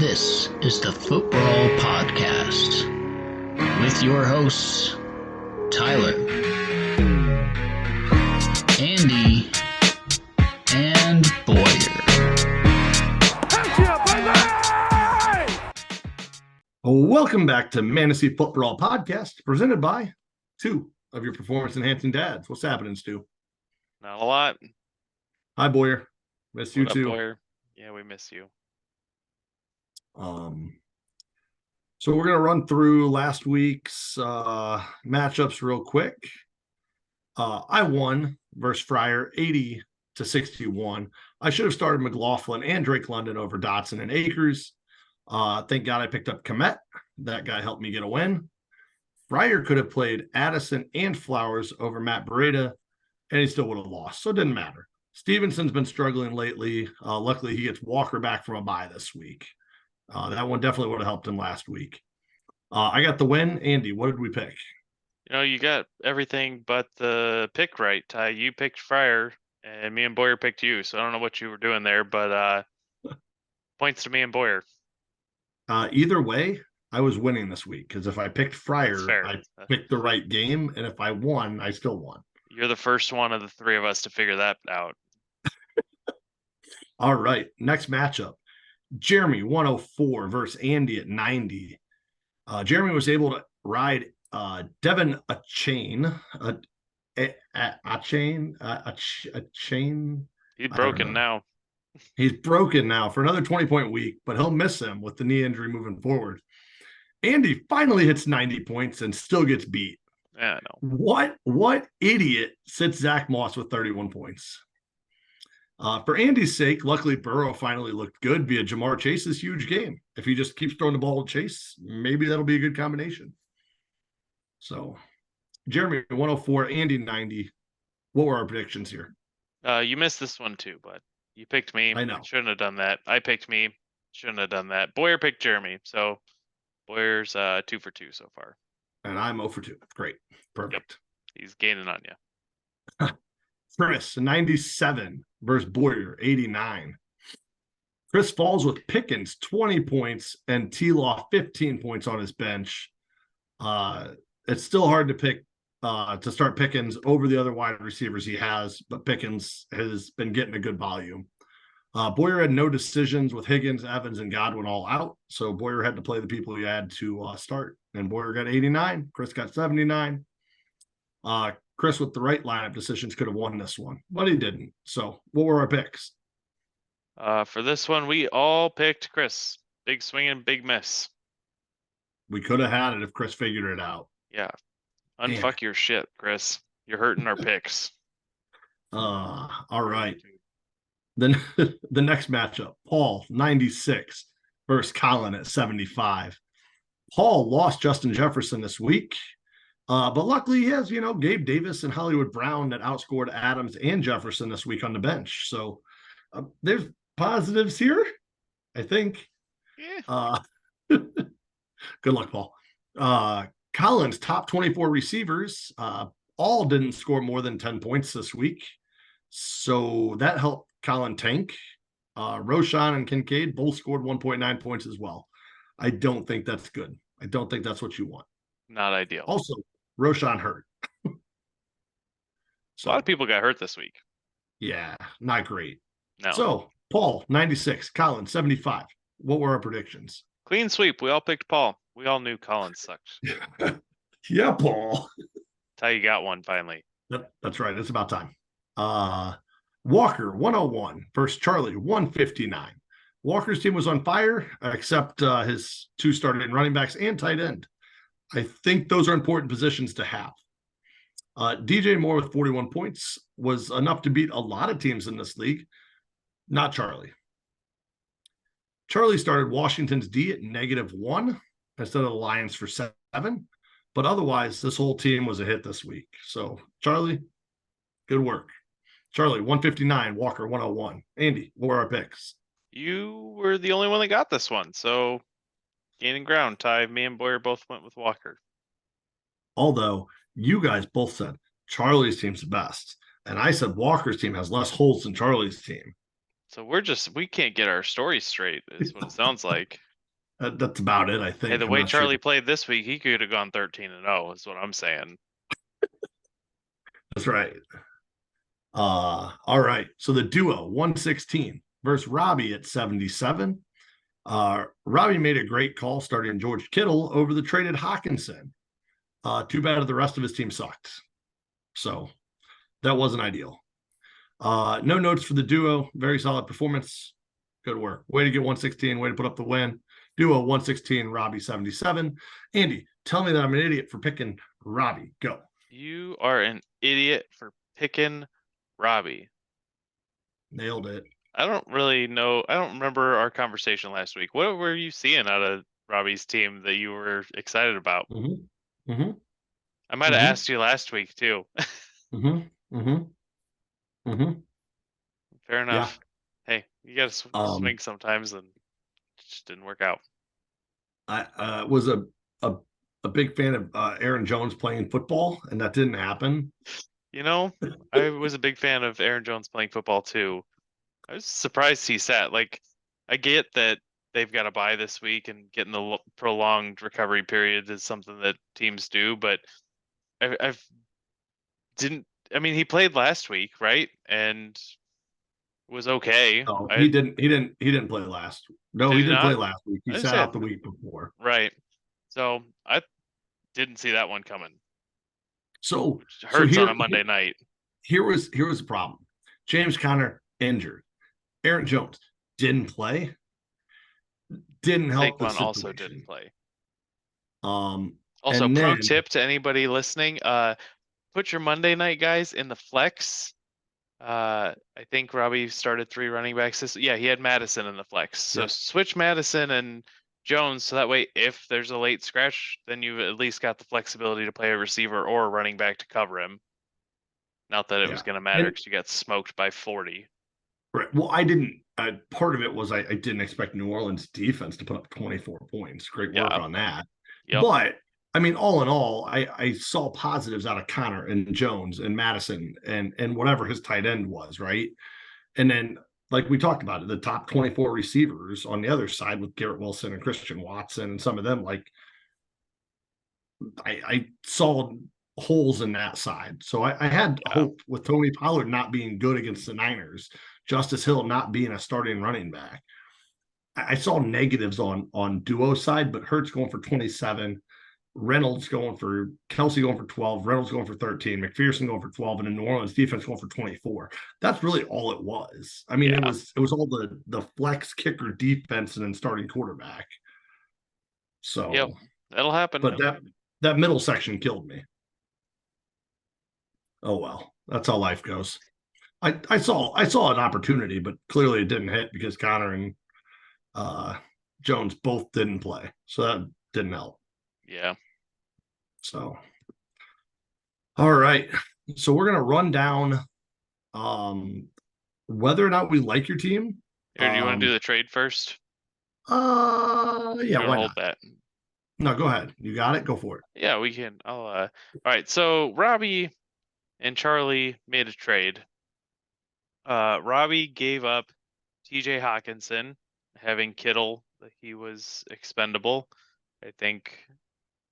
This is the Footbrawl Podcast with your hosts, Tyler, Andy, and Boyer. Welcome back to Mantasy Footbrawl Podcast, presented by two of your performance-enhancing dads. What's happening, Stu? Not a lot. Hi, Boyer. Miss you What up, too. Boyer? Yeah, we miss you. So we're going to run through last week's matchups real quick. I won versus Fryer 80-61. I should have started McLaughlin and Drake London over Dotson and Akers. Thank God I picked up Komet. That guy helped me get a win. Fryer could have played Addison and Flowers over Matt Beretta, and he still would have lost, so it didn't matter. Stevenson's been struggling lately. Luckily, he gets Walker back from a bye this week. That one definitely would have helped him last week. I got the win. Andy, what did we pick? You got everything but the pick right, Ty. You picked Fryer, and me and Boyer picked you, so I don't know what you were doing there, but points to me and Boyer. Either way, I was winning this week, because if I picked Fryer, I picked the right game, and if I won, I still won. You're the first one of the three of us to figure that out. All right, next matchup. Jeremy 104 versus Andy at 90. Jeremy was able to ride Devin a chain. He's broken now. He's broken now for another 20-point week, but he'll miss him with the knee injury moving forward. Andy finally hits 90 points and still gets beat. Yeah, I know. What idiot sits Zach Moss with 31 points? For Andy's sake, luckily Burrow finally looked good via Jamar Chase's huge game. If he just keeps throwing the ball to Chase, maybe that'll be a good combination. So, Jeremy 104, Andy 90. What were our predictions here? You missed this one too, but you picked me. I know. Shouldn't have done that. I picked me. Shouldn't have done that. Boyer picked Jeremy, so Boyer's 2 for 2 so far. And I'm 0 for 2. Great. Perfect. Yep. He's gaining on you. Chris, 97 versus Boyer, 89. Chris falls with Pickens, 20 points, and T-Law, 15 points on his bench. It's still hard to pick to start Pickens over the other wide receivers he has, but Pickens has been getting a good volume. Boyer had no decisions with Higgins, Evans, and Godwin all out, so Boyer had to play the people he had to start. And Boyer got 89. Chris got 79. Chris, with the right lineup decisions, could have won this one, but he didn't. So what were our picks? For this one, we all picked Chris. Big swing and big miss. We could have had it if Chris figured it out. Yeah. Unfuck your shit, Chris. You're hurting our picks. All right. Then the next matchup, Paul, 96 versus Colin at 75. Paul lost Justin Jefferson this week. But luckily he has, Gabe Davis and Hollywood Brown that outscored Adams and Jefferson this week on the bench. So there's positives here, I think. Yeah. Good luck, Paul. Collins, top 24 receivers, all didn't score more than 10 points this week. So that helped Colin tank. Roshan and Kincaid both scored 1.9 points as well. I don't think that's good. I don't think that's what you want. Not ideal. Also, Roshan hurt. So, a lot of people got hurt this week. Yeah, not great. No. So, Paul, 96. Colin, 75. What were our predictions? Clean sweep. We all picked Paul. We all knew Colin sucked. Yeah, Paul. That's how you got one finally. That's right. It's about time. Walker, 101 versus Charlie, 159. Walker's team was on fire, except his two starting running backs and tight end. I think those are important positions to have. DJ Moore with 41 points was enough to beat a lot of teams in this league, not Charlie. Charlie started Washington's D at -1 instead of the Lions for 7, but otherwise this whole team was a hit this week. So Charlie, good work. Charlie, 159, Walker, 101. Andy, what were our picks? You were the only one that got this one, so gaining ground. Ty, me and Boyer both went with Walker. Although you guys both said Charlie's team's the best, and I said Walker's team has less holes than Charlie's team. So we can't get our story straight, is what it sounds like. That's about it, I think. Hey, the I'm way not sure. Charlie played this week, he could have gone 13-0. Is what I'm saying. That's right. All right. So the duo 116 versus Robbie at 77. Robbie made a great call starting George Kittle over the traded Hawkinson. Too bad the rest of his team sucked. So that wasn't ideal. No notes for the duo. Very solid performance. Good work. Way to get 116. Way to put up the win. Duo 116, Robbie 77. Andy, tell me that I'm an idiot for picking Robbie. Go. You are an idiot for picking Robbie. Nailed it. I don't really know. I don't remember our conversation last week. What were you seeing out of Robbie's team that you were excited about? Mm-hmm. Mm-hmm. I might have asked you last week too. Mm-hmm. Mm-hmm. Mm-hmm. Fair enough. Hey, you got to swing sometimes, and it just didn't work out. I was a big fan of Aaron Jones playing football, and that didn't happen. You know, I was a big fan of Aaron Jones playing football too. I was surprised he sat. Like, I get that they've got to bye this week, and getting the prolonged recovery period is something that teams do. But I've didn't. I mean, he played last week, right? And was okay. No, he didn't. He didn't play last. No, he didn't play last week. He sat out the week before. Right. So I didn't see that one coming. So hurts on a Monday night. Here was the problem. James Conner injured. Aaron Jones didn't play. Didn't help the situation. Also didn't play. Also, pro tip to anybody listening: put your Monday night guys in the flex. I think Robbie started 3 running backs. He had Madison in the flex. So switch Madison and Jones, so that way if there's a late scratch, then you've at least got the flexibility to play a receiver or a running back to cover him. Not that it was going to matter because you got smoked by 40. Right. Well, I didn't. Part of it was I didn't expect New Orleans defense to put up 24 points. Great work on that. Yep. But I mean, all in all, I saw positives out of Conner and Jones and Madison and whatever his tight end was, right? And then, like we talked about it, the top 24 receivers on the other side with Garrett Wilson and Christian Watson and some of them, like I saw holes in that side. So I had hope with Tony Pollard not being good against the Niners, Justice Hill not being a starting running back. I saw negatives on duo side, but Hurts going for 27, Reynolds going for Kelsey going for 12, Reynolds going for 13, McPherson going for 12, and the New Orleans defense going for 24. That's really all it was. I mean, it was all the flex kicker defense and then starting quarterback. So that'll happen. But that middle section killed me. Oh well, that's how life goes. I saw an opportunity, but clearly it didn't hit because Conner and Jones both didn't play, so that didn't help. Yeah. So, all right. So we're gonna run down whether or not we like your team. Or do you want to do the trade first? Yeah. Why hold not? that? No, go ahead. You got it. Go for it. Yeah, we can. All right. So Robbie and Charlie made a trade. Robbie gave up TJ Hawkinson, having Kittle. He was expendable. I think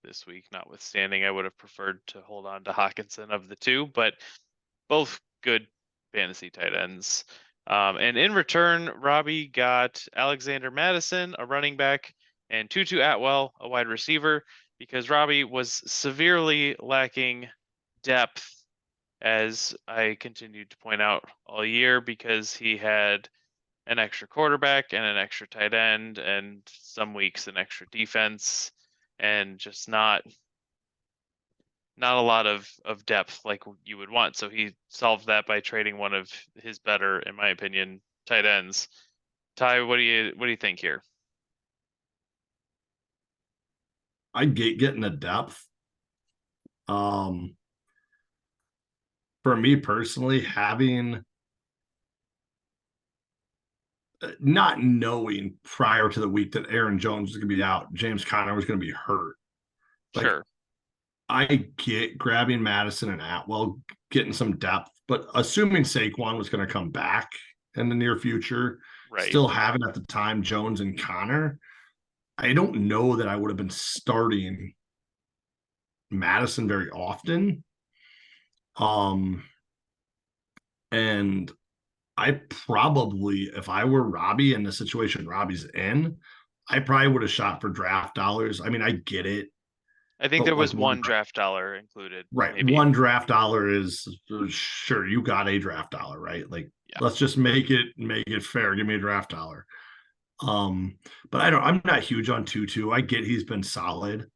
this week, notwithstanding, I would have preferred to hold on to Hawkinson of the two, but both good fantasy tight ends. And in return, Robbie got Alexander Madison, a running back, and Tutu Atwell, a wide receiver, because Robbie was severely lacking depth, as I continued to point out all year, because he had an extra quarterback and an extra tight end, and some weeks an extra defense, and just not a lot of depth like you would want. So he solved that by trading one of his better, in my opinion, tight ends. Ty, what do you think here? I getting the depth. For me personally, having not knowing prior to the week that Aaron Jones was going to be out, James Conner was going to be hurt. Sure. I get grabbing Madison and Atwell, getting some depth, but assuming Saquon was going to come back in the near future, still having at the time Jones and Conner, I don't know that I would have been starting Madison very often. And I probably, if I were Robbie in the situation Robbie's in, I probably would have shot for draft dollars. I mean, I get it, I think but there like was one draft dollar included, right, maybe. one draft dollar is sure you got a draft dollar, right? Like Yeah. let's just make it fair. Give me a draft dollar. But I'm not huge on Tutu. I get he's been solid.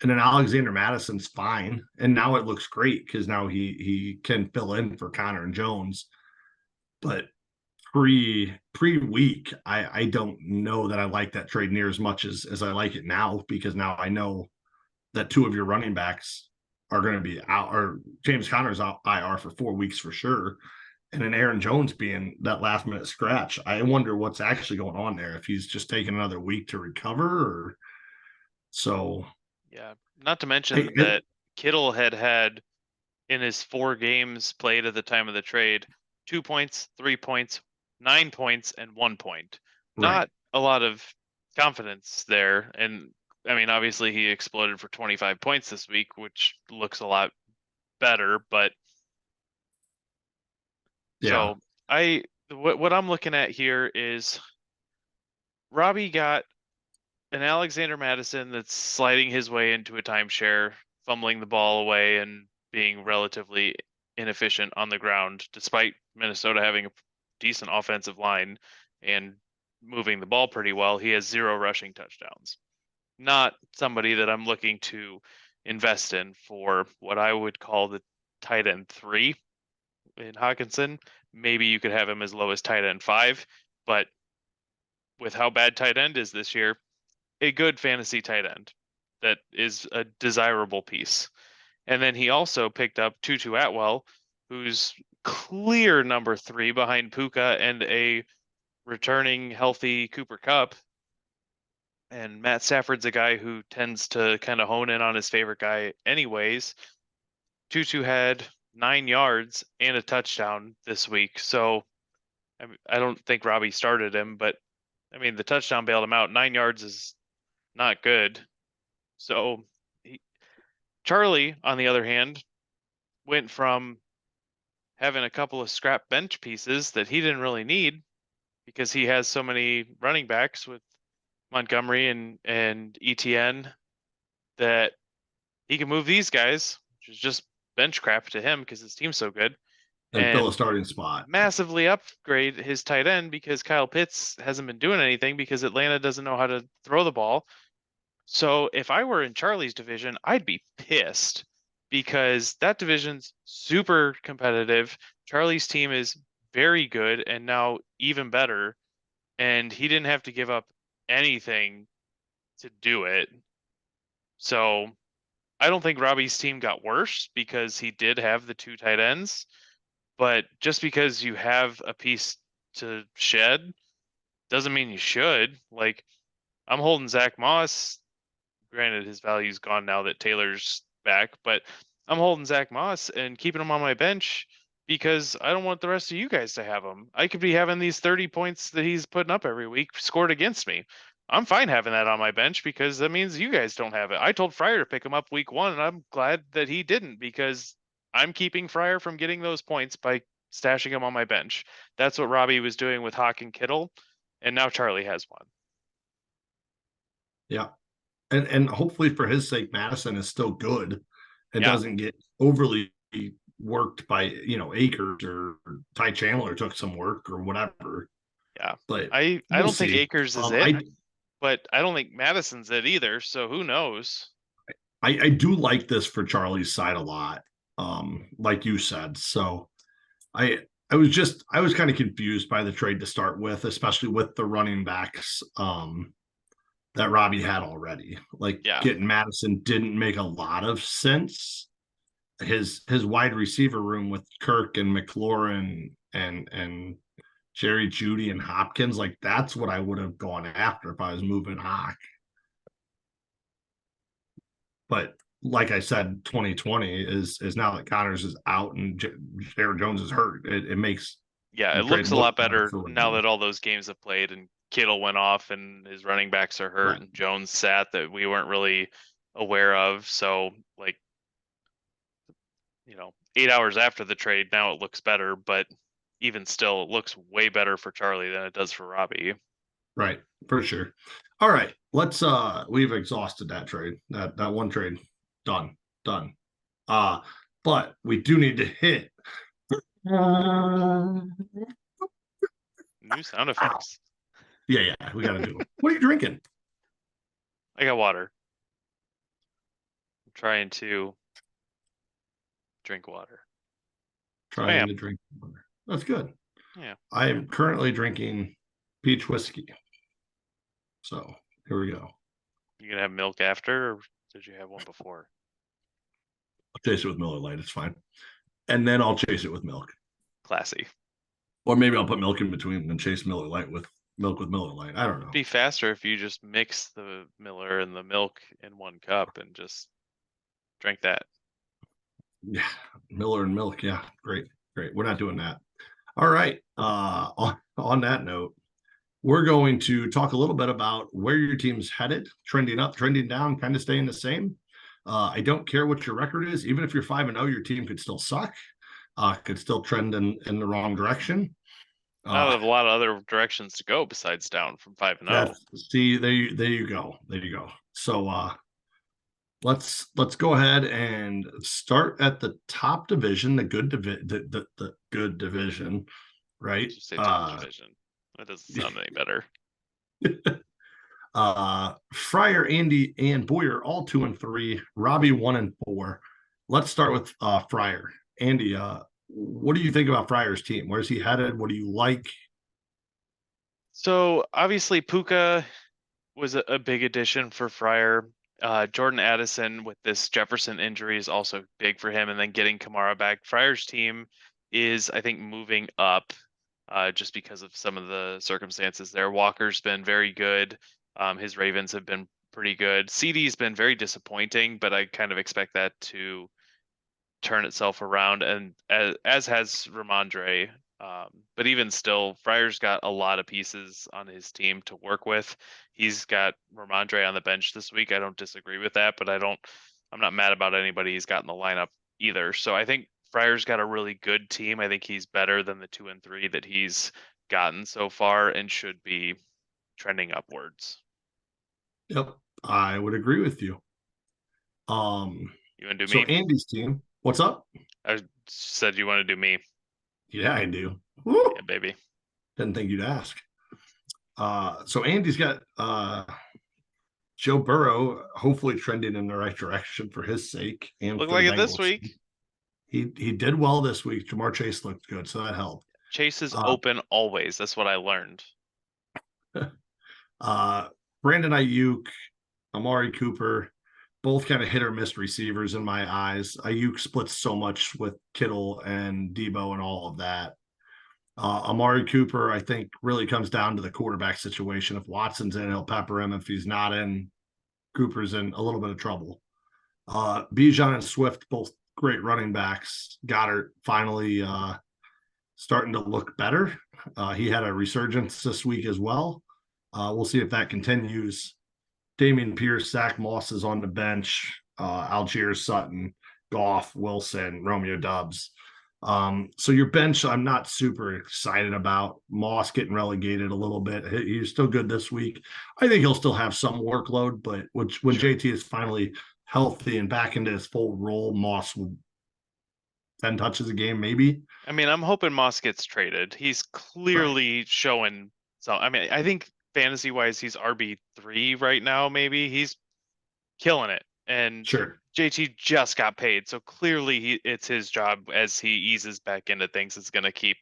And then Alexander Madison's fine. And now it looks great because now he can fill in for Connor and Jones. But pre-week, I don't know that I like that trade near as much as I like it now, because now I know that two of your running backs are going to be out, or James Conner's out IR for 4 weeks for sure. And then Aaron Jones being that last minute scratch. I wonder what's actually going on there, if he's just taking another week to recover or so. Yeah. Not to mention Hey, that Kittle had in his 4 games played at the time of the trade, 2 points, 3 points, 9 points, and 1 point. right. Not a lot of confidence there. And I mean, obviously he exploded for 25 points this week, which looks a lot better, but Yeah. so what I'm looking at here is Robbie got an Alexander Madison that's sliding his way into a timeshare, fumbling the ball away and being relatively inefficient on the ground, despite Minnesota having a decent offensive line and moving the ball pretty well. He has 0 rushing touchdowns. Not somebody that I'm looking to invest in for what I would call the tight end 3 in Hawkinson. Maybe you could have him as low as tight end 5, but with how bad tight end is this year, a good fantasy tight end that is a desirable piece. And then he also picked up Tutu Atwell, who's clear number 3 behind Puka and a returning healthy Cooper Kupp. And Matt Stafford's a guy who tends to kind of hone in on his favorite guy anyways. Tutu had 9 yards and a touchdown this week. So I don't think Robbie started him, but I mean, the touchdown bailed him out. 9 yards is not good. So Charlie, on the other hand, went from having a couple of scrap bench pieces that he didn't really need because he has so many running backs with Montgomery and ETN that he can move these guys, which is just bench crap to him because his team's so good, And fill a and starting spot. massively upgrade his tight end because Kyle Pitts hasn't been doing anything because Atlanta doesn't know how to throw the ball. So if I were in Charlie's division, I'd be pissed because that division's super competitive. Charlie's team is very good and now even better, and he didn't have to give up anything to do it. So I don't think Robbie's team got worse because he did have the 2 tight ends, but just because you have a piece to shed doesn't mean you should. Like, I'm holding Zach Moss. Granted, his value's gone now that Taylor's back, but I'm holding Zach Moss and keeping him on my bench because I don't want the rest of you guys to have him. I could be having these 30 points that he's putting up every week scored against me. I'm fine having that on my bench because that means you guys don't have it. I told Fryer to pick him up week 1, and I'm glad that he didn't because I'm keeping Fryer from getting those points by stashing him on my bench. That's what Robbie was doing with Hawk and Kittle, and now Charlie has one. Yeah. And hopefully for his sake, Madison is still good and Yeah. doesn't get overly worked by, Akers, or Ty Chandler took some work or whatever. Yeah. But I we'll don't think see. Akers is it, but I don't think Madison's it either. So who knows? I do like this for Charlie's side a lot, like you said. So I was kind of confused by the trade to start with, especially with the running backs that Robbie had already. Like Yeah. getting Madison didn't make a lot of sense. His wide receiver room with Kirk and McLaurin and Jerry Judy and Hopkins, like that's what I would have gone after if I was moving Hawk. But like I said, 2020 is now that Connors is out and Aaron Jones is hurt. It makes Yeah, the it trade looks a lot better better for now him. that all those games have played and Kittle went off and his running backs are hurt, Right. and Jones sat that we weren't really aware of. So, like, 8 hours after the trade, now it looks better, but even still, it looks way better for Charlie than it does for Robbie. Right, for sure. All right, let's we've exhausted that trade. That one trade. Done. But we do need to hit New sound effects. Yeah, we gotta do it. What are you drinking? I got water. I'm trying to drink water. Trying to drink water. That's good. Yeah. I am currently drinking peach whiskey. So here we go. You gonna have milk after, or did you have one before? I'll chase it with Miller Lite. It's fine. And then I'll chase it with milk. Classy. Or maybe I'll put milk in between and chase Miller Lite with milk with Miller Lite. I don't know. It'd be faster if you just mix the Miller and the milk in one cup and just drink that. Yeah, Miller and milk. Yeah, great. We're not doing that. All right. On that note, we're going to talk a little bit about where your team's headed, trending up, trending down, kind of staying the same. I don't care what your record is. Even if you're 5-0, your team could still suck, could still trend in the wrong direction. I have a lot of other directions to go besides down from 5-0. See, there you go. So let's go ahead and start at the top division, the good division, right? Just say top division. That doesn't sound any better. Fryer, Andy, and Boyer all 2-3. Robbie 1-4. Let's start with Fryer. Andy, what do you think about Fryer's team? Where's he headed? What do you like? So obviously Puka was a big addition for Fryer. Jordan Addison with this Jefferson injury is also big for him, and then getting Kamara back. Fryer's team is, I think, moving up just because of some of the circumstances there. Walker's been very good. His Ravens have been pretty good. CD's been very disappointing, but I kind of expect that to turn itself around, and as has Ramondre. But even still, Fryer's got a lot of pieces on his team to work with. He's got Ramondre on the bench this week. I don't disagree with that, but I'm not mad about anybody he's got in the lineup either. So I think Fryer's got a really good team. I think he's better than the 2-3 that he's gotten so far and should be trending upwards. Yep, I would agree with you. You want to do so me? Andy's team. What's up? I said you want to do me. Yeah, I do. Woo! Yeah, baby. Didn't think you'd ask. So Andy's got Joe Burrow hopefully trending in the right direction for his sake. And looked like it this week. He did well this week. Jamar Chase looked good, so that helped. Chase is open always. That's what I learned. Brandon Ayuk, Amari Cooper, both kind of hit or miss receivers in my eyes. Ayuk splits so much with Kittle and Debo and all of that. Amari Cooper, I think, really comes down to the quarterback situation. If Watson's in, he'll pepper him. If he's not in, Cooper's in a little bit of trouble. Bijan and Swift, both great running backs. Goddard finally starting to look better. He had a resurgence this week as well. We'll see if that continues. Dameon Pierce, Zach Moss is on the bench. Algier Sutton, Goff, Wilson, Romeo Doubs. So your bench, I'm not super excited about. Moss getting relegated a little bit. He's still good this week. I think he'll still have some workload, but when JT is finally healthy and back into his full role, Moss will 10 touches a game, maybe. I mean, I'm hoping Moss gets traded. He's clearly showing. So, I mean, I think fantasy wise, he's RB3 right now. Maybe he's killing it. And sure, JT just got paid, so clearly it's his job as he eases back into things. It's going to keep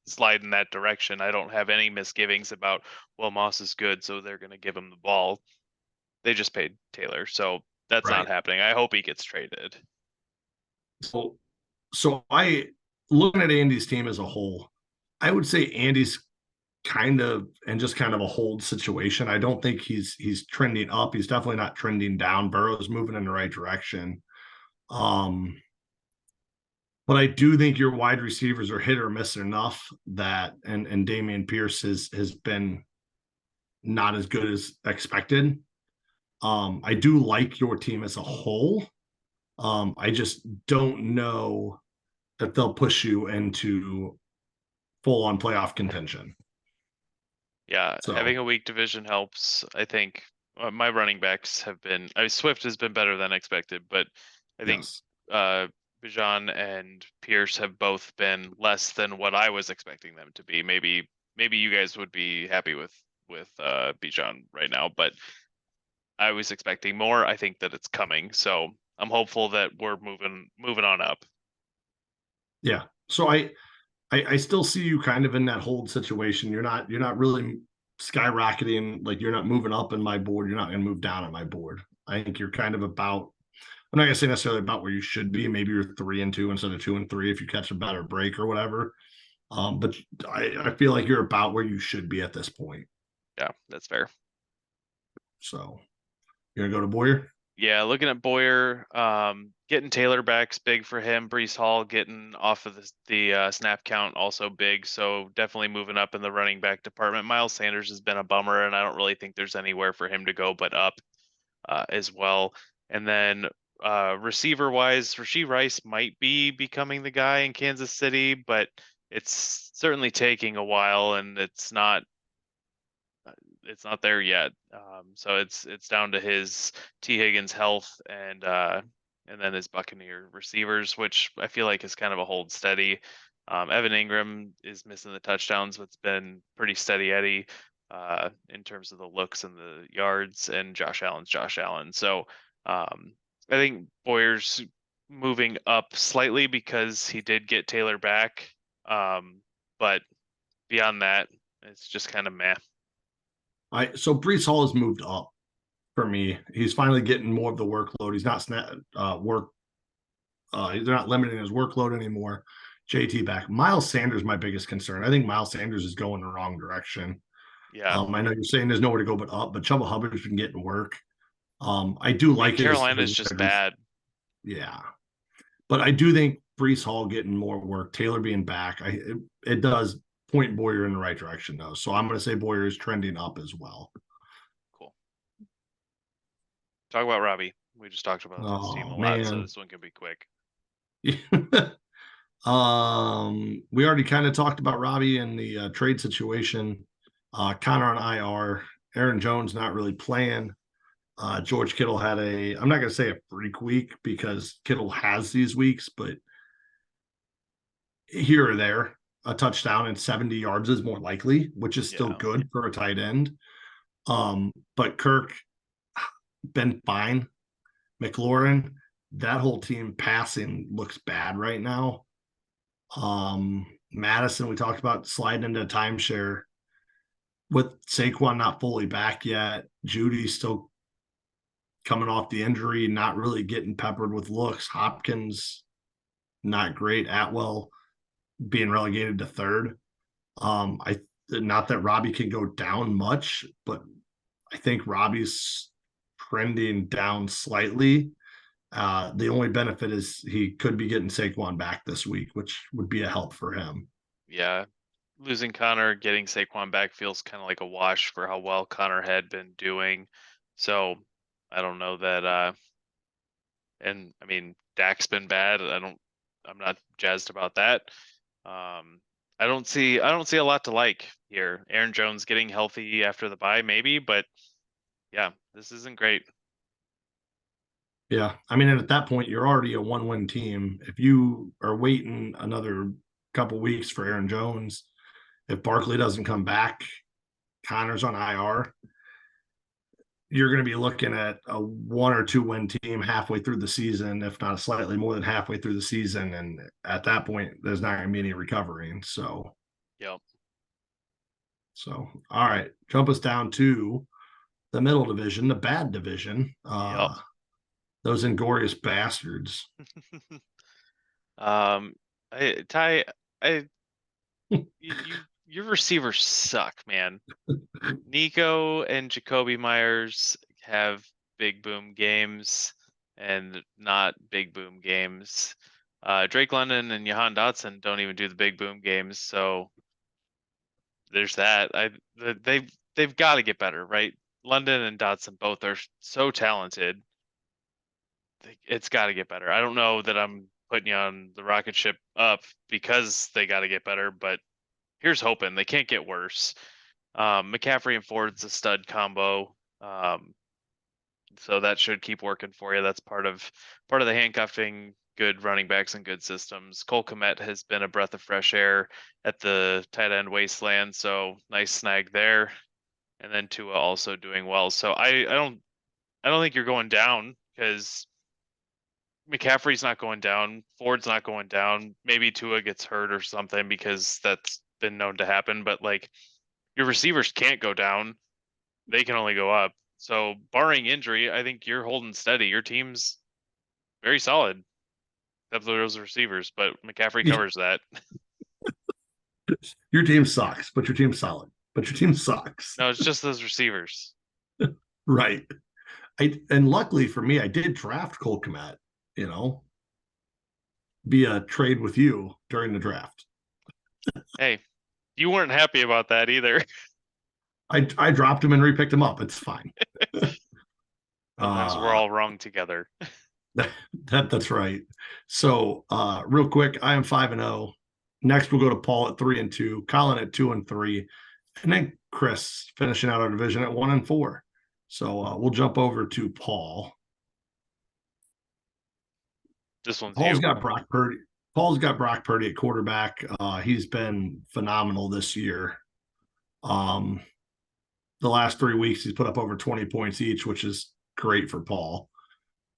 sliding that direction. I don't have any misgivings about, well, Moss is good, so they're going to give him the ball. They just paid Taylor, so that's not happening. I hope he gets traded. So I, looking at Andy's team as a whole, I would say Andy's kind of a hold situation. I don't think he's trending up. He's definitely not trending down. Burrow's moving in the right direction. But I do think your wide receivers are hit or miss enough that, and Dameon Pierce has been not as good as expected. I do like your team as a whole. I just don't know if they'll push you into full-on playoff contention. Yeah, So having a weak division helps. I think my running backs have been. Swift has been better than expected, but I think yes, Bijan and Pierce have both been less than what I was expecting them to be. Maybe you guys would be happy with Bijan right now, but I was expecting more. I think that it's coming, so I'm hopeful that we're moving on up. yeah. So I still see you kind of in that hold situation. You're not really skyrocketing, like you're not moving up in my board. You're not going to move down on my board. I think you're kind of about. I'm not going to say necessarily about where you should be. Maybe you're 3-2 instead of 2-3 if you catch a better break or whatever. But I feel like you're about where you should be at this point. Yeah, that's fair. So you're gonna go to Boyer. Yeah, looking at Boyer, getting Taylor back's big for him. Brees Hall getting off of the snap count also big. So definitely moving up in the running back department. Miles Sanders has been a bummer, and I don't really think there's anywhere for him to go but up as well. And then receiver wise, Rashee Rice might be becoming the guy in Kansas City, but it's certainly taking a while, and it's not there yet. So it's down to his T Higgins health and then his Buccaneer receivers, which I feel like is kind of a hold steady. Evan Ingram is missing the touchdowns, but it's been pretty steady Eddie in terms of the looks and the yards, and Josh Allen's Josh Allen. So I think Boyer's moving up slightly because he did get Taylor back. But beyond that, it's just kind of meh. So Brees Hall has moved up for me. He's finally getting more of the workload. He's not work. They're not limiting his workload anymore. JT back. Miles Sanders, my biggest concern. I think Miles Sanders is going the wrong direction. Yeah. I know you're saying there's nowhere to go but up, but Chuba Hubbard's been getting work. I do like it. Carolina is just bad. Yeah, but I do think Brees Hall getting more work, Taylor being back, it does point Boyer in the right direction though. So I'm going to say Boyer is trending up as well. Cool. Talk about Robbie. We just talked about this team a lot, so Man. this one can be quick. We already kind of talked about Robbie and the trade situation. Connor on IR, Aaron Jones not really playing. George Kittle had I'm not going to say a freak week because Kittle has these weeks, but here or there, a touchdown and 70 yards is more likely, which is still good for a tight end. But Kirk been fine. McLaurin, that whole team passing looks bad right now. Madison, we talked about sliding into a timeshare with Saquon not fully back yet. Judy still coming off the injury, not really getting peppered with looks. Hopkins, not great. Atwell being relegated to third. Not that Robbie can go down much, but I think Robbie's trending down slightly. The only benefit is he could be getting Saquon back this week, which would be a help for him. Yeah. Losing Connor, getting Saquon back feels kind of like a wash for how well Connor had been doing. So I don't know that and I mean Dak's been bad. I'm not jazzed about that. I don't see a lot to like here. Aaron Jones getting healthy after the bye, maybe, but yeah, this isn't great. Yeah. I mean, at that point, you're already a 1-win team. If you are waiting another couple weeks for Aaron Jones, if Barkley doesn't come back, Connor's on IR, you're going to be looking at a 1 or 2 win team halfway through the season, if not slightly more than halfway through the season. And at that point, there's not going to be any recovering. So, Yep. So, all right, jump us down to the middle division, the bad division. Yep. Those inglorious bastards. Your receivers suck, man. Nico and Jacoby Myers have big boom games and not big boom games. Drake London and Jahan Dotson don't even do the big boom games, so there's that. they've got to get better, right? London and Dotson both are so talented. It's got to get better. I don't know that I'm putting you on the rocket ship up because they got to get better, but here's hoping. They can't get worse. McCaffrey and Ford's a stud combo. So that should keep working for you. That's part of the handcuffing good running backs and good systems. Cole Kmet has been a breath of fresh air at the tight end wasteland, so nice snag there. And then Tua also doing well. So I don't think you're going down because McCaffrey's not going down, Ford's not going down. Maybe Tua gets hurt or something because that's been known to happen, but like your receivers can't go down. They can only go up. So barring injury, I think you're holding steady. Your team's very solid. Except for those receivers, but McCaffrey covers that. Your team sucks, but your team's solid. But your team sucks. No, it's just those receivers. Right. And luckily for me, I did draft Cole Kmet, via trade with you during the draft. Hey, you weren't happy about that either. I dropped him and repicked him up. It's fine. Sometimes we're all wrong together. That's right. So real quick, I am 5-0. Next we'll go to Paul at 3-2, Colin at 2-3, and then Chris finishing out our division at 1-4. So we'll jump over to Paul. This one's Paul's you. got Brock Purdy. Paul's got Brock Purdy at quarterback. He's been phenomenal this year. The last 3 weeks, he's put up over 20 points each, which is great for Paul.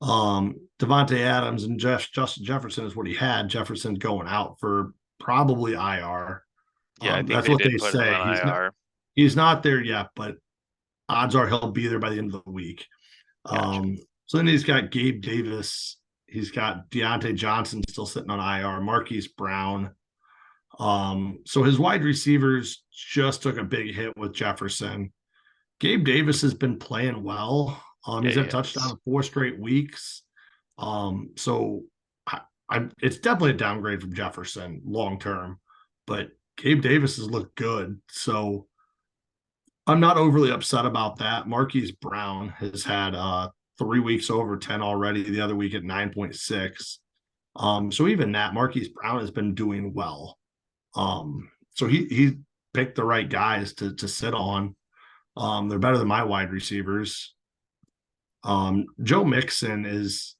Devontae Adams and Justin Jefferson is what he had. Jefferson going out for probably IR. Yeah, I think that's they what did they put him say. on IR. He's not there yet, but odds are he'll be there by the end of the week. Gotcha. So then he's got Gabe Davis. He's got Deontay Johnson still sitting on IR. Marquise Brown. So his wide receivers just took a big hit with Jefferson. Gabe Davis has been playing well. He's had touchdown 4 straight weeks. So it's definitely a downgrade from Jefferson long term, but Gabe Davis has looked good. So I'm not overly upset about that. Marquise Brown has had 3 weeks over 10 already. The other week at 9.6. So even that, Marquise Brown has been doing well. So he picked the right guys to sit on. They're better than my wide receivers. Joe Mixon is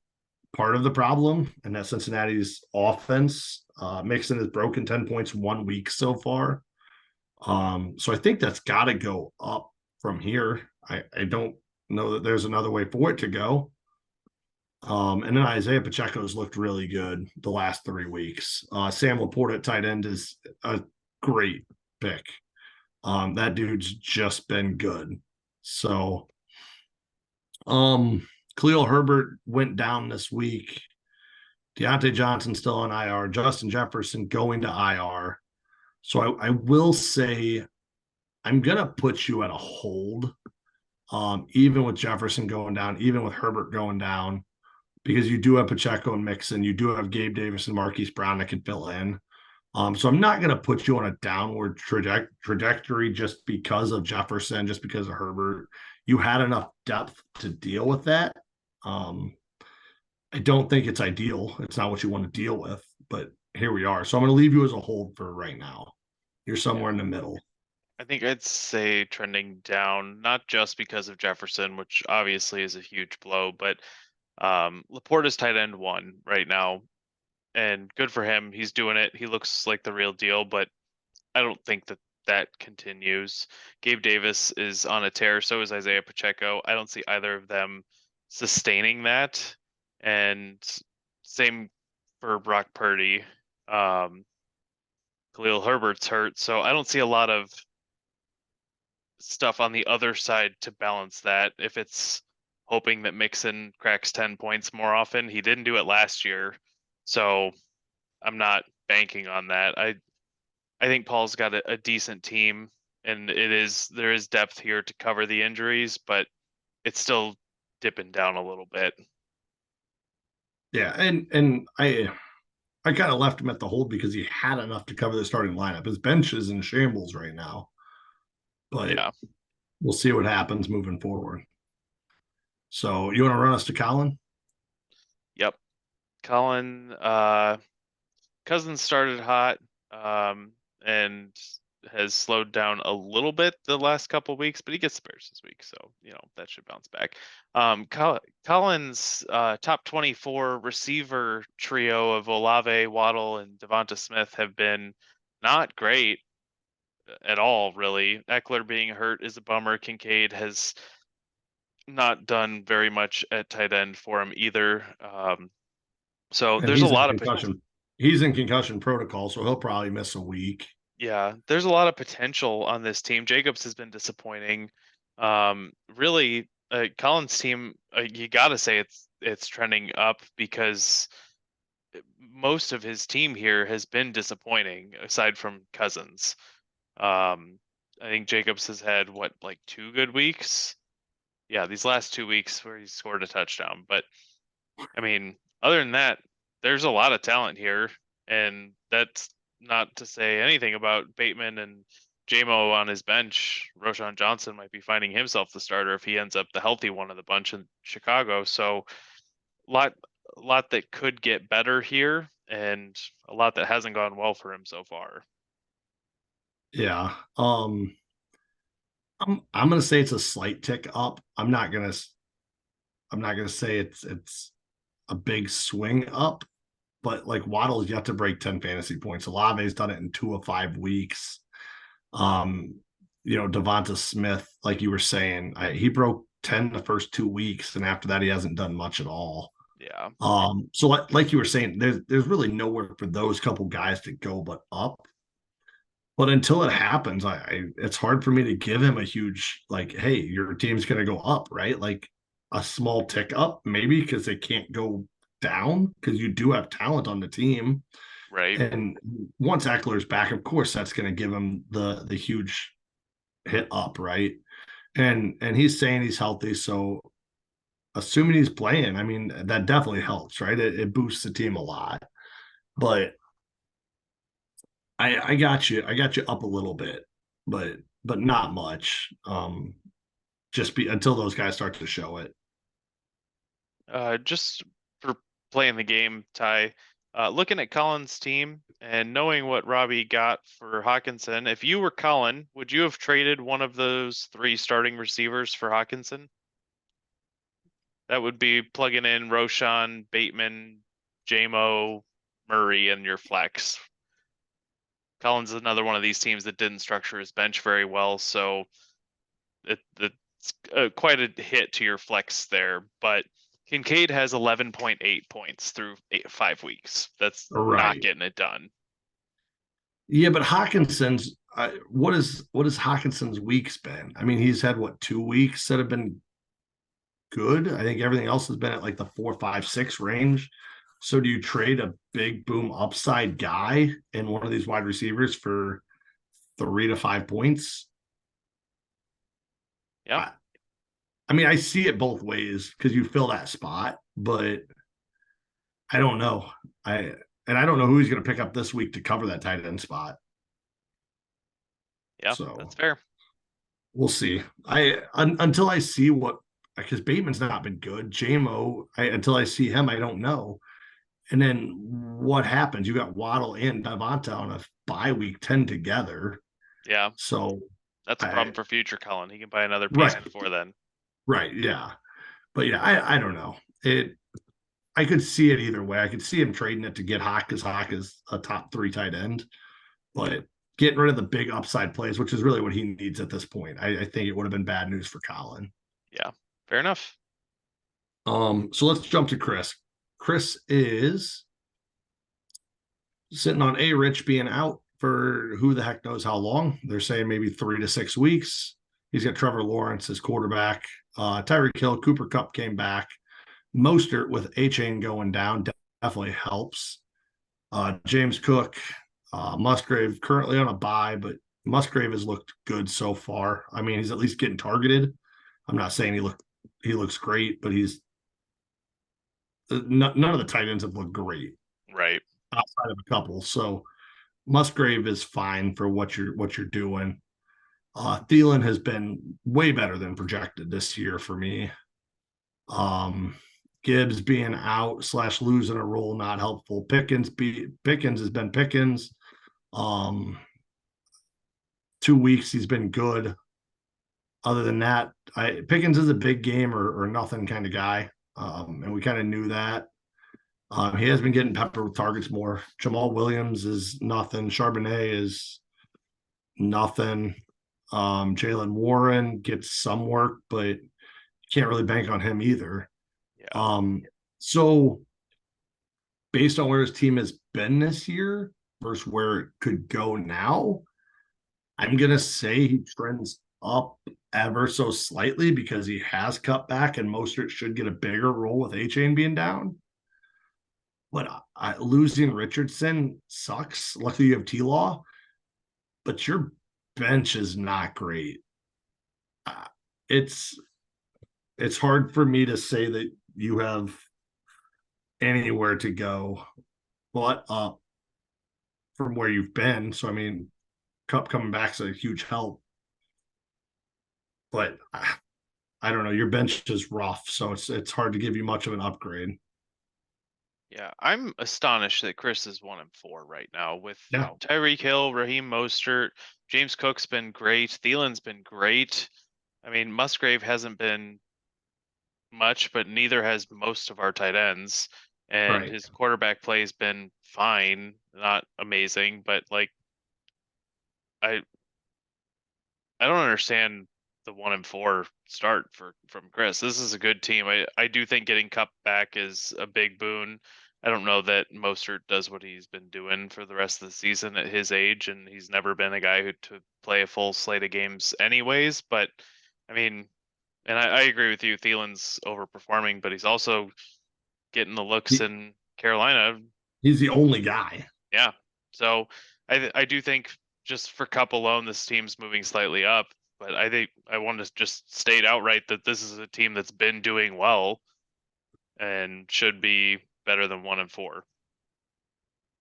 part of the problem, and that Cincinnati's offense. Mixon has broken 10 points 1 week so far. So I think that's got to go up from here. I don't know that there's another way for it to go. And then Isaiah Pacheco's looked really good the last 3 weeks. Sam Laporte at tight end is a great pick. That dude's just been good. So Khalil Herbert went down this week. Deontay Johnson still on IR. Justin Jefferson going to IR. So I will say I'm going to put you at a hold, even with Jefferson going down, even with Herbert going down, because you do have Pacheco and Mixon. You do have Gabe Davis and Marquise Brown that can fill in. So I'm not going to put you on a downward trajectory just because of Jefferson, just because of Herbert. You had enough depth to deal with that. I don't think it's ideal. It's not what you want to deal with, but here we are. So I'm going to leave you as a hold for right now. You're somewhere in the middle. I think I'd say trending down, not just because of Jefferson, which obviously is a huge blow, but Laporte is tight end 1 right now. And good for him. He's doing it. He looks like the real deal, but I don't think that continues. Gabe Davis is on a tear. So is Isaiah Pacheco. I don't see either of them sustaining that. And same for Brock Purdy. Khalil Herbert's hurt. So I don't see a lot of stuff on the other side to balance that. If it's hoping that Mixon cracks 10 points more often, he didn't do it last year. So I'm not banking on that. I think Paul's got a decent team, and there is depth here to cover the injuries, but it's still dipping down a little bit. Yeah, and I kind of left him at the hold because he had enough to cover the starting lineup. His bench is in shambles right now. But yeah. we'll see what happens moving forward. So you want to run us to Colin? Yep. Colin, Cousins started hot, and has slowed down a little bit the last couple of weeks, but he gets the Bears this week, so that should bounce back. Colin's top 24 receiver trio of Olave, Waddle, and Devonta Smith have been not great at all, really. Eckler being hurt is a bummer. Kincaid has not done very much at tight end for him either. So And there's a lot of concussion. He's in concussion protocol, so he'll probably miss a week. Yeah, there's a lot of potential on this team. Jacobs has been disappointing. Really, Collins' team, you got to say it's trending up because most of his team here has been disappointing, aside from Cousins. I think Jacobs has had like 2 good weeks. Yeah, these last 2 weeks where he scored a touchdown. But I mean, other than that, there's a lot of talent here, and that's not to say anything about Bateman and JMO on his bench. Roshan Johnson might be finding himself the starter if he ends up the healthy one of the bunch in Chicago. So a lot that could get better here, and a lot that hasn't gone well for him so far. Yeah. I'm gonna say it's a slight tick up. I'm not gonna say it's a big swing up, but like Waddle's yet to break 10 fantasy points. Olave's done it in 2 of 5 weeks. Devonta Smith, like you were saying, he broke 10 the first 2 weeks, and after that he hasn't done much at all. Yeah. So like you were saying, there's really nowhere for those couple guys to go but up. But until it happens, it's hard for me to give him a huge, like, hey, your team's going to go up, right? Like a small tick up, maybe, because they can't go down, because you do have talent on the team. Right. And once Eckler's back, of course, that's going to give him the huge hit up, right? And he's saying he's healthy, so assuming he's playing, I mean, that definitely helps, right? It boosts the team a lot. But I got you up a little bit, but not much. Just until those guys start to show it. Just for playing the game, Ty, looking at Colin's team and knowing what Robbie got for Hawkinson, if you were Colin, would you have traded one of those 3 starting receivers for Hawkinson? That would be plugging in Roshan, Bateman, JMO, Murray, and your flex. Collins is another one of these teams that didn't structure his bench very well, so it's quite a hit to your flex there. But Kincaid has 11.8 points through 5 weeks. That's not getting it done. Yeah, but Hawkinson's what is Hawkinson's weeks been? I mean, he's had 2 weeks that have been good. I think everything else has been at like the 4, 5, 6 range. So do you trade a big boom upside guy in one of these wide receivers for 3 to 5 points? Yeah. I mean, I see it both ways because you fill that spot, but I don't know. I don't know who he's going to pick up this week to cover that tight end spot. Yeah, so that's fair. We'll see. Until I see because Bateman's not been good. JMO, until I see him, I don't know. And then what happens? You got Waddle and Devonta on a bye week 10 together. Yeah. So that's a problem for future Colin. He can buy another piece before then. Right. Yeah. But yeah, I don't know. I could see it either way. I could see him trading it to get Hawk, because Hawk is a top 3 tight end. But getting rid of the big upside plays, which is really what he needs at this point, I think it would have been bad news for Colin. Yeah. Fair enough. So let's jump to Chris. Chris is sitting on Rich being out for who the heck knows how long. They're saying maybe 3 to 6 weeks. He's got Trevor Lawrence as quarterback. Tyreek Hill, Cooper Kupp came back. Mostert with A-Chain going down definitely helps. James Cook, Musgrave currently on a bye, but Musgrave has looked good so far. I mean, he's at least getting targeted. I'm not saying he looks great, but he's none of the tight ends have looked great, right? Outside of a couple. So Musgrave is fine for what you're doing. Thielen has been way better than projected this year for me. Gibbs being out / losing a role, not helpful. Pickens has been Pickens. 2 weeks he's been good. Other than that, Pickens is a big game or nothing kind of guy, and we kind of knew that. He has been getting peppered with targets more. Jamal Williams is nothing. Charbonnet is nothing. Jalen Warren gets some work, but you can't really bank on him either. Yeah. So based on where his team has been this year versus where it could go now, I'm gonna say he trends up ever so slightly because he has cut back and Mostert should get a bigger role with A-Chain being down. But losing Richardson sucks. Luckily you have T-Law, but your bench is not great. It's hard for me to say that you have anywhere to go but up from where you've been. So I mean, Cup coming back is a huge help. But I don't know. Your bench is rough, so it's hard to give you much of an upgrade. Yeah, I'm astonished that Chris is 1-4 right now with Yeah. Tyreek Hill, Raheem Mostert, James Cook's been great, Thielen's been great. I mean, Musgrave hasn't been much, but neither has most of our tight ends. And Right. his quarterback play has been fine, not amazing, but like I don't understand the 1-4 start from Chris. This is a good team. I do think getting Cup back is a big boon. I don't know that Mostert does what he's been doing for the rest of the season at his age, and he's never been a guy who to play a full slate of games anyways. But I mean, and I agree with you, Thielen's overperforming, but he's also getting the looks in Carolina. He's the only guy. Yeah. So I do think just for Cup alone, this team's moving slightly up. But I think I want to just state outright that this is a team that's been doing well and should be better than 1-4.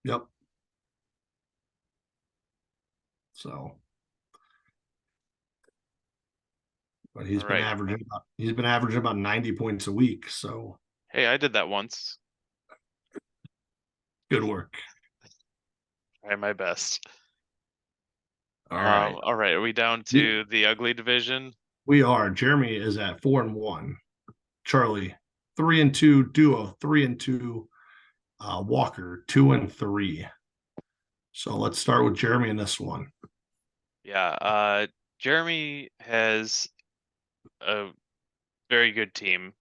Yep. So, but he's All been right. averaging about 90 points a week. So Hey, I did that once. good work. Try my best. All right. All right. Are we down to the ugly division? We are. Jeremy is at 4-1. Charlie 3-2. Duo 3-2. Walker 2-3. So let's start with Jeremy in this one. Yeah. Jeremy has a very good team.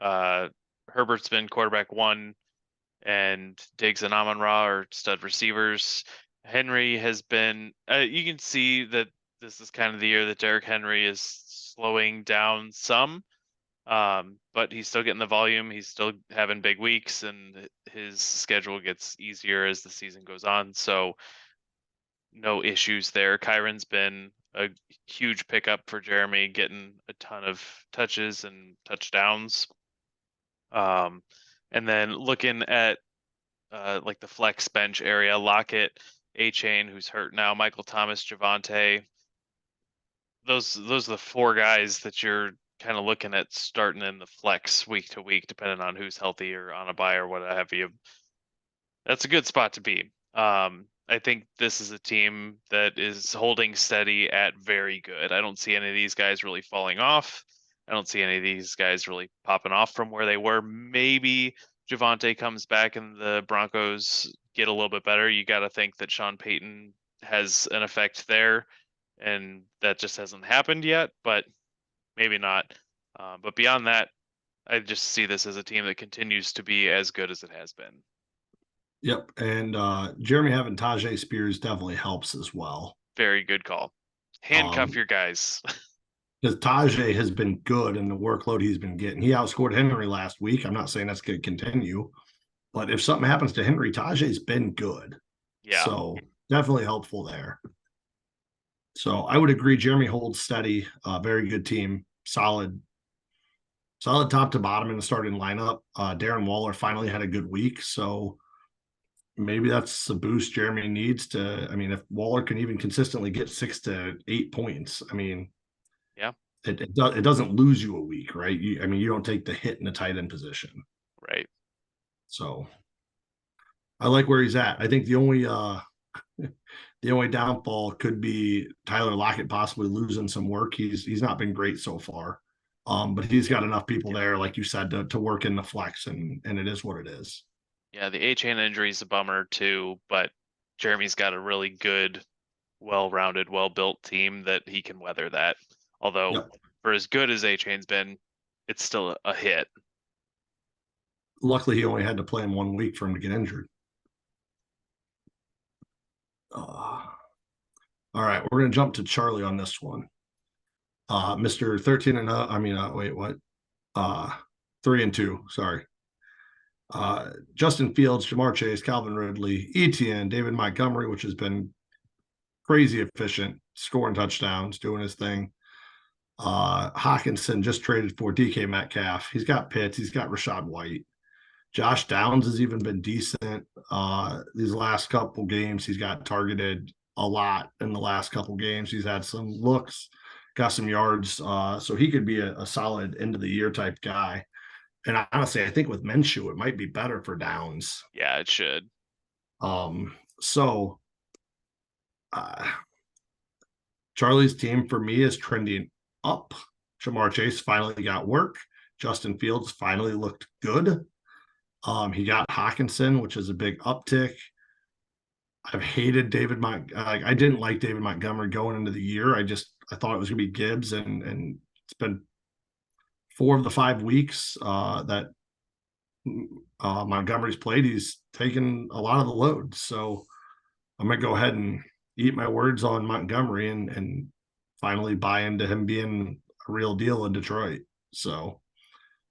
Herbert's been quarterback 1, and Diggs and Amon-Ra are stud receivers. Henry has been. You can see that this is kind of the year that Derrick Henry is slowing down some, but he's still getting the volume. He's still having big weeks, and his schedule gets easier as the season goes on. So no issues there. Kyron's been a huge pickup for Jeremy, getting a ton of touches and touchdowns. And then looking at like the flex bench area, Lockett, A-Chain, who's hurt now, Michael Thomas, Javonte. Those are the 4 guys that you're kind of looking at starting in the flex week to week, depending on who's healthy or on a bye or what have you. That's a good spot to be. I think this is a team that is holding steady at very good. I don't see any of these guys really falling off. I don't see any of these guys really popping off from where they were. Maybe Javonte comes back and the Broncos get a little bit better. You got to think that Sean Payton has an effect there, and that just hasn't happened yet, but maybe not. But beyond that, I just see this as a team that continues to be as good as it has been. Yep. And Jeremy having Tajay Spears definitely helps as well. Very good call. Handcuff your guys. Because Tajay has been good in the workload he's been getting. He outscored Henry last week. I'm not saying that's going to continue, but if something happens to Henry, Tajay's been good. Yeah. So definitely helpful there. So I would agree. Jeremy holds steady. Very good team. Solid top to bottom in the starting lineup. Darren Waller finally had a good week. So maybe that's the boost Jeremy needs to. I mean, if Waller can even consistently get 6 to 8 points, I mean, Yeah. it doesn't lose you a week, right? I mean, you don't take the hit in the tight end position. Right. So I like where he's at. I think the only downfall could be Tyler Lockett possibly losing some work. He's not been great so far. But he's got enough people there, like you said, to work in the flex, and it is what it is. Yeah, the A-chain injury is a bummer too, but Jeremy's got a really good, well-rounded, well-built team that he can weather that. Although, Yep. for as good as A-chain's been, it's still a hit. Luckily, he only had to play in 1 week for him to get injured. All right, we're going to jump to Charlie on this one. Mr. 13 and wait, what? 3 and 2. Sorry. Justin Fields, Jamar Chase, Calvin Ridley, ETN, David Montgomery, which has been crazy efficient, scoring touchdowns, doing his thing. Hawkinson just traded for DK Metcalf. He's got Pitts. He's got Rashad White. Josh Downs has even been decent. These last couple games, he's got targeted a lot in the last couple games. He's had some looks, got some yards. So he could be a solid end of the year type guy. And honestly, I think with Minshew, it might be better for Downs. Yeah, it should. So Charlie's team for me is trending up. Jamar Chase finally got work. Justin Fields finally looked good. He got Hawkinson, which is a big uptick. I've hated I didn't like David Montgomery going into the year. I thought it was gonna be Gibbs, and it's been 4 of the 5 weeks that Montgomery's played. He's taken a lot of the load. So I'm gonna go ahead and eat my words on Montgomery and finally buy into him being a real deal in Detroit. So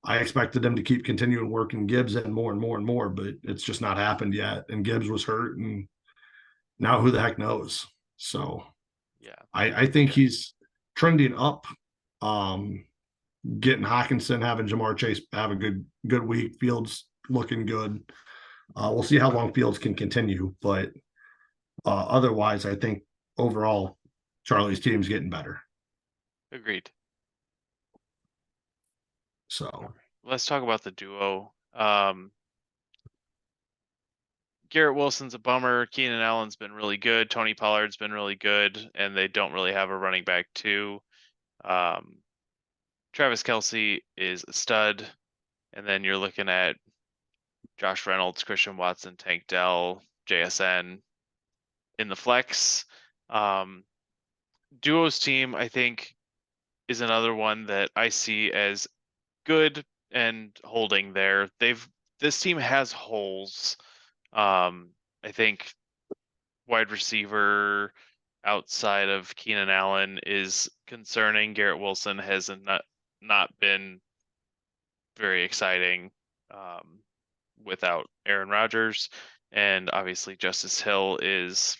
I expected them to keep continuing working Gibbs in more and more and more, but it's just not happened yet. And Gibbs was hurt, and now who the heck knows? So yeah, I think he's trending up. Getting Hawkinson, having Jamar Chase have a good week. Fields looking good. We'll see how long Fields can continue, but otherwise, I think overall Charlie's team's getting better. Agreed. So let's talk about the duo. Garrett Wilson's a bummer. Keenan Allen's been really good. Tony Pollard's been really good, and they don't really have a running back too. Travis Kelce is a stud, and then you're looking at Josh Reynolds, Christian Watson, Tank Dell, JSN in the flex. Duo's team, I think, is another one that I see as good and holding there. This team has holes. I think wide receiver outside of Keenan Allen is concerning. Garrett Wilson has not been very exciting without Aaron Rodgers, and obviously Justice Hill is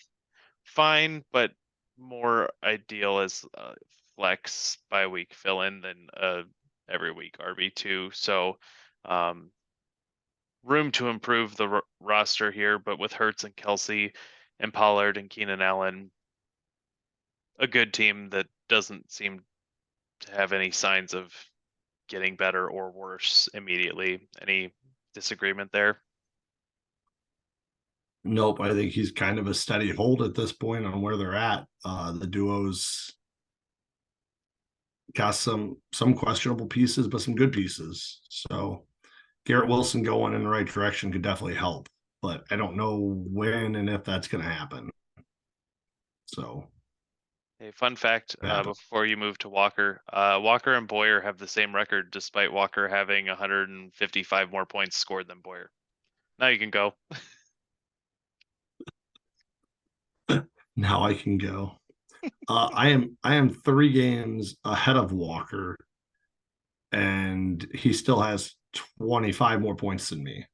fine, but more ideal as a flex by week fill in than every week RB2. So room to improve the roster here, but with Hurts and Kelce and Pollard and Keenan Allen, a good team that doesn't seem to have any signs of getting better or worse immediately. Any disagreement there? nope, I think he's kind of a steady hold at this point on where they're at. The duo's got some questionable pieces, but some good pieces. So Garrett Wilson going in the right direction could definitely help, but I don't know when and if that's going to happen. So, a fun fact before you move to Walker, Walker and Boyer have the same record despite Walker having 155 more points scored than Boyer. Now you can go. now I can go. I am 3 games ahead of Walker, and he still has 25 more points than me.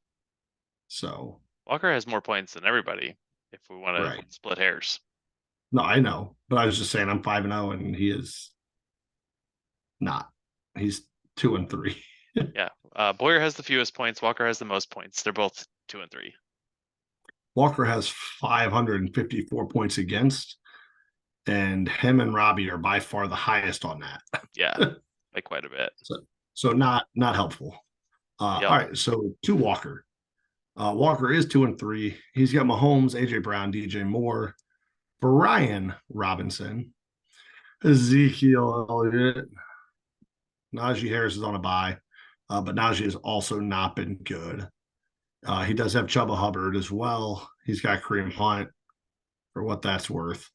So Walker has more points than everybody if we want to split hairs. No, I know, but I was just saying I'm 5-0 and he is not. He's 2 and 3. Yeah. Boyer has the fewest points. Walker has the most points. They're both 2 and 3. Walker has 554 points against, and him and Robbie are by far the highest on that. Yeah, by quite a bit. So not helpful. Yep. All right, so to Walker. Walker is 2-3. He's got Mahomes, AJ Brown, DJ Moore, Brian Robinson, Ezekiel Elliott, Najee Harris is on a bye, but Najee has also not been good. He does have Chuba Hubbard as well. He's got Kareem Hunt for what that's worth.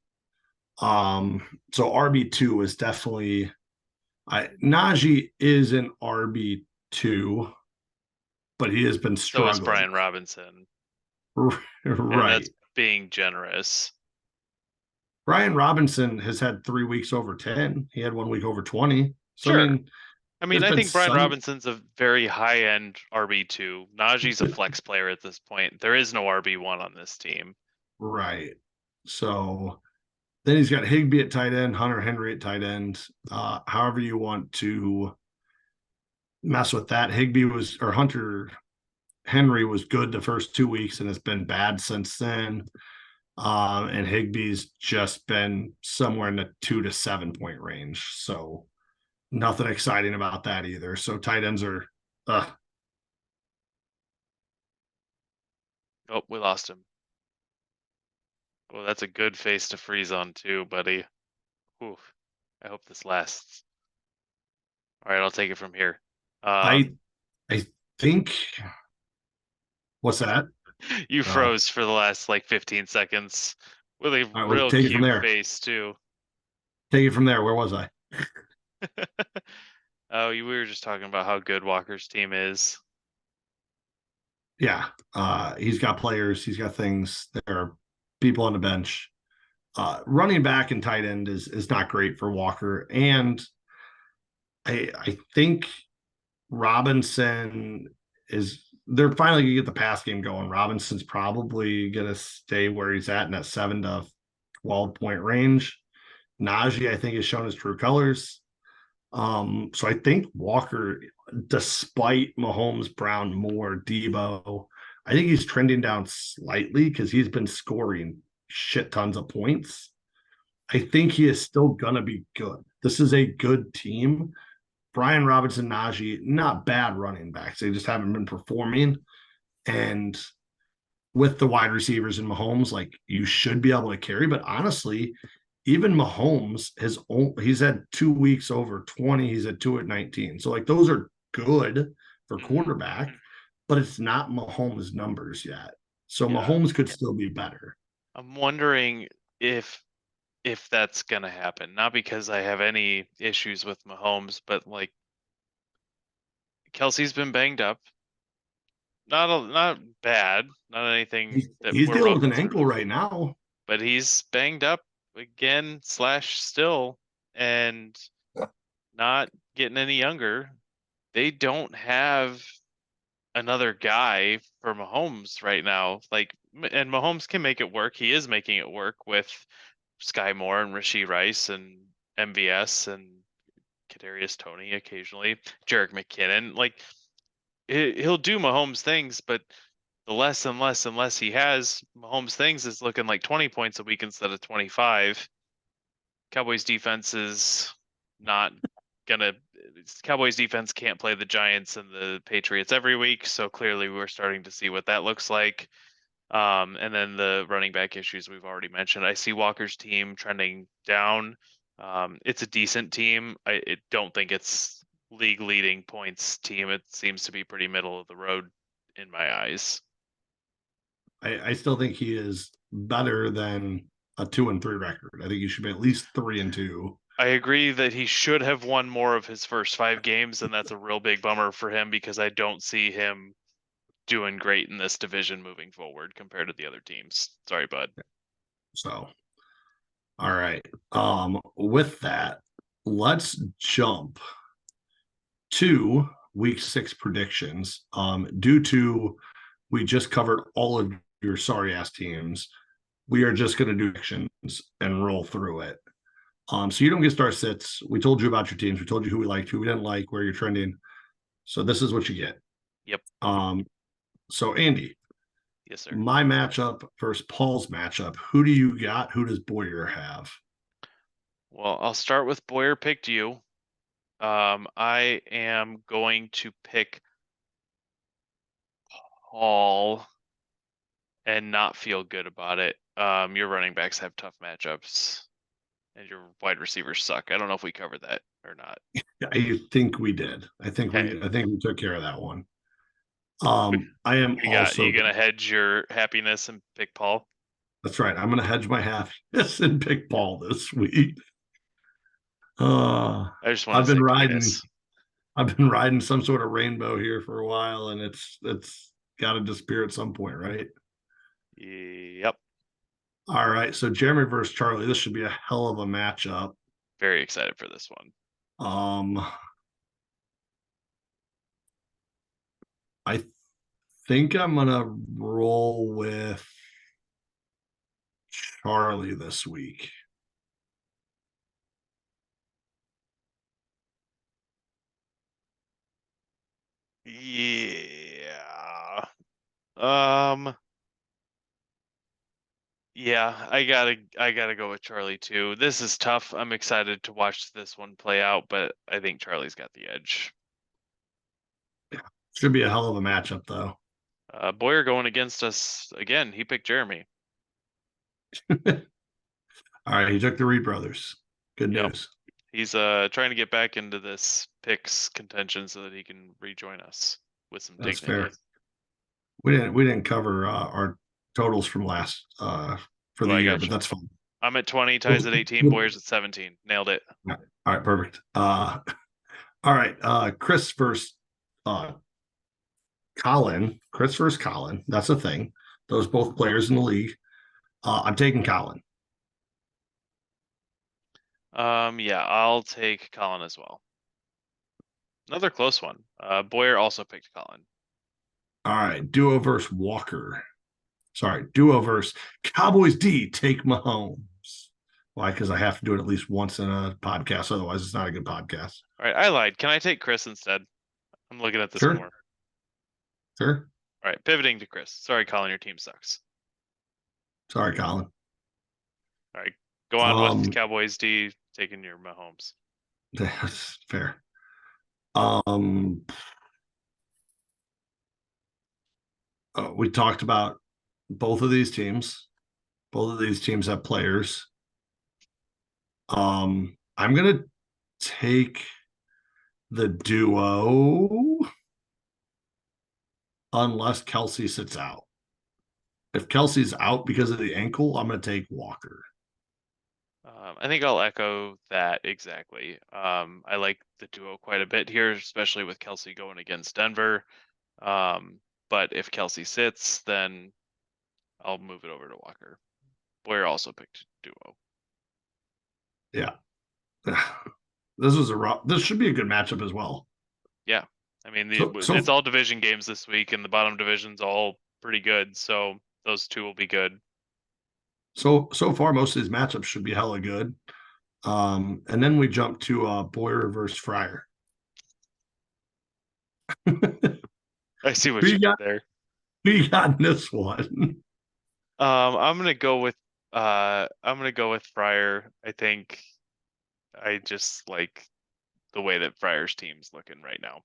So RB2 is definitely Najee is an RB2, but he has been struggling. So is Brian Robinson. Right. And that's being generous. Brian Robinson has had 3 weeks over 10. He had 1 week over 20. So sure. I think Brian some... Robinson's a very high-end RB2. Najee's a flex player at this point. There is no RB1 on this team. Right. So then he's got Higbee at tight end, Hunter Henry at tight end. However you want to mess with that. Hunter Henry was good the first 2 weeks and has been bad since then. And Higbee's just been somewhere in the 2 to 7 point range. So nothing exciting about that either. So tight ends are Oh, we lost him. Well, that's a good face to freeze on too, buddy. Oof. I hope this lasts. All right, I'll take it from here. I think. What's that? You froze for the last 15 seconds with a real cute face too. Take it from there. Where was I? Oh, we were just talking about how good Walker's team is. Yeah, he's got players. He's got things. There are people on the bench. Running back and tight end is not great for Walker, and I think Robinson is. They're finally gonna get the pass game going. Robinson's probably gonna stay where he's at in that 7 to 12 point range. Najee, I think, has shown his true colors. So I think Walker, despite Mahomes, Brown, Moore, Debo, I think he's trending down slightly because he's been scoring shit tons of points. I think he is still gonna be good. This is a good team. Brian Robinson, Najee, not bad running backs. They just haven't been performing. And with the wide receivers and Mahomes, you should be able to carry. But honestly, even Mahomes he's had 2 weeks over 20. He's at 2 at 19. So those are good for quarterback, but it's not Mahomes' numbers yet. So yeah. Mahomes could still be better. I'm wondering if that's gonna happen. Not because I have any issues with Mahomes, but Kelsey's been banged up. Not bad, not anything. He's dealing with an ankle right now, but he's banged up again / still, and not getting any younger. They don't have another guy for Mahomes right now. And Mahomes can make it work. He is making it work with Sky Moore and Rashee Rice and MVS and Kadarius Toney occasionally, Jerick McKinnon. He'll do Mahomes things, but the less and less he has Mahomes things is looking like 20 points a week instead of 25. Cowboys defense is not gonna. Cowboys defense can't play the Giants and the Patriots every week, so clearly we're starting to see what that looks like. And then the running back issues we've already mentioned. I see Walker's team trending down. It's a decent team. I don't think it's league leading points team. It seems to be pretty middle of the road in my eyes. I still think he is better than a 2-3 record. I think he should be at least 3-2. I agree that he should have won more of his first 5 games, and that's a real big bummer for him because I don't see him doing great in this division moving forward compared to the other teams. Sorry, bud. So, all right. With that, let's jump to week 6 predictions. Due to we just covered all of your sorry ass teams, we are just going to do predictions and roll through it. So you don't get star sits. We told you about your teams. We told you who we liked, who we didn't like, where you're trending. So this is what you get. Yep. So Andy, Yes, sir. My matchup versus Paul's matchup. Who do you got? Who does Boyer have? Well, I'll start with Boyer picked you. I am going to pick Paul and not feel good about it. Your running backs have tough matchups, and your wide receivers suck. I don't know if we covered that or not. I think we did. I think Okay. we took care of that one. I am You also gonna hedge your happiness and pick Paul? that's right. I'm gonna hedge my happiness and pick Paul this week. Uh I just want I've to say been riding penis. I've been riding some sort of rainbow here for a while, and it's gotta disappear at some point, right? Yep. All right. So Jeremy versus Charlie. This should be a hell of a matchup. Very excited for this one. I think I'm gonna roll with Charlie this week. Yeah. Yeah, I gotta go with Charlie too. This is tough. I'm excited to watch this one play out, but I think Charlie's got the edge. Should be a hell of a matchup, though. Boyer going against us again. He picked Jeremy. All right, he took the Reed brothers. Good Yep. news. He's trying to get back into this picks contention so that he can rejoin us with some That's dignity. fair. We didn't cover our totals from last for the year, but that's fine. I'm at 20, Ty's at 18, Boyer's at 17. Nailed it. All right, perfect. All right, Chris versus Colin. Chris versus Colin. That's a thing. Those both players in the league. I'm taking Colin. Yeah, I'll take Colin as well. Another close one. Boyer also picked Colin. All right, duo versus Walker. Sorry, duo versus Cowboys D. Take Mahomes. Why? Because I have to do it at least once in a podcast. Otherwise, it's not a good podcast. All right, I lied. Can I take Chris instead? I'm looking at this Sure. more. Sure. All right, pivoting to Chris. Sorry, Colin, your team sucks. Sorry, Colin. All right, go on with Cowboys D taking your Mahomes. That's fair. We talked about both of these teams. Both of these teams have players. I'm gonna take the duo unless Kelsey sits out. If Kelsey's out because of the ankle, I'm gonna take Walker. I think I'll echo that exactly. I like the duo quite a bit here, especially with Kelsey going against Denver. But if Kelsey sits, then I'll move it over to Walker. Boyer also picked duo. Yeah. This should be a good matchup as well. Yeah. I mean, it's all division games this week, and the bottom division's all pretty good. So those two will be good. So far, most of these matchups should be hella good. And then we jump to Boyer versus Fryer. I see what you did there. Who you got in this one? I'm gonna go with Fryer. I think I just like the way that Fryer's team's looking right now.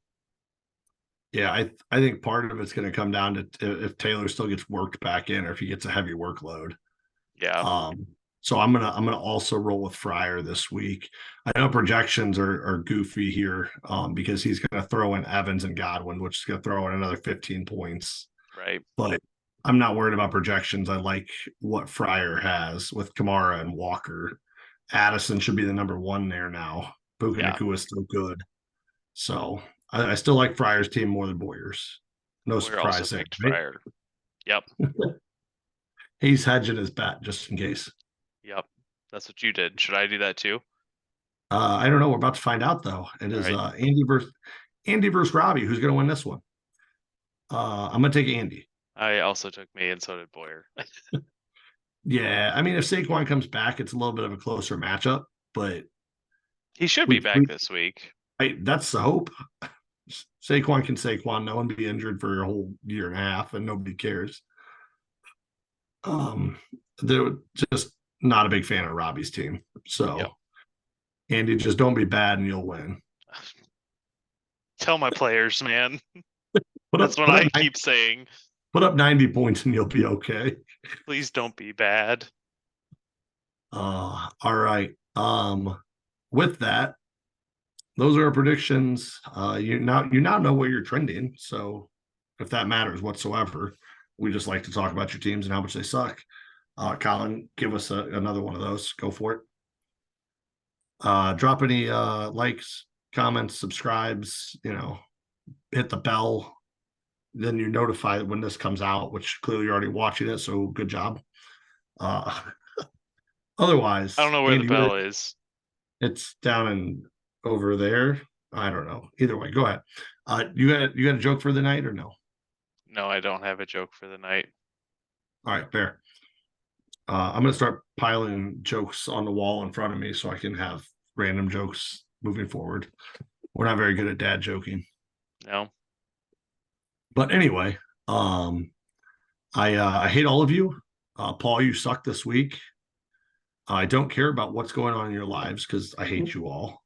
Yeah, I think part of it's going to come down to if Taylor still gets worked back in or if he gets a heavy workload. Yeah. So I'm gonna also roll with Fryer this week. I know projections are goofy here because he's gonna throw in Evans and Godwin, which is gonna throw in another 15 points. Right. But I'm not worried about projections. I like what Fryer has with Kamara and Walker. Addison should be the number one there now. Puka Nacua is still good. So I still like Fryer's team more than Boyer's. No surprise there. Right? Fryer. Yep. He's hedging his bet just in case. Yep. That's what you did. Should I do that too? I don't know. We're about to find out though. It is right. Andy versus Robbie. Who's going to win this one? I'm going to take Andy. I also took me, and so did Boyer. Yeah, I mean, if Saquon comes back, it's a little bit of a closer matchup, but he should be back this week. That's the hope. Saquon can Saquon. No one be injured for a whole year and a half, and nobody cares. They're just not a big fan of Robbie's team. So, Yep. Andy, just don't be bad and you'll win. Tell my players, man. Put That's up, what I keep saying. Put up 90 points and you'll be okay. Please don't be bad. All right. With that, those are our predictions. You now know where you're trending. So if that matters whatsoever, we just like to talk about your teams and how much they suck. Colin, give us another one of those. Go for it. Drop any likes, comments, subscribes, hit the bell. Then you're notified when this comes out, which clearly you're already watching it. So good job. Otherwise, I don't know where Andy, the bell is. It's down and over there. I don't know. Either way, go ahead. You got a joke for the night or no? No, I don't have a joke for the night. All right, fair. I'm gonna start piling jokes on the wall in front of me so I can have random jokes moving forward. We're not very good at dad joking. No. But anyway, I hate all of you. Paul, you suck this week. I don't care about what's going on in your lives because I hate you all.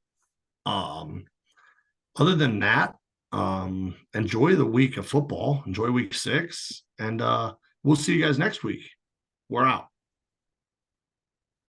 Other than that, enjoy the week of football. Enjoy week 6, and we'll see you guys next week. We're out.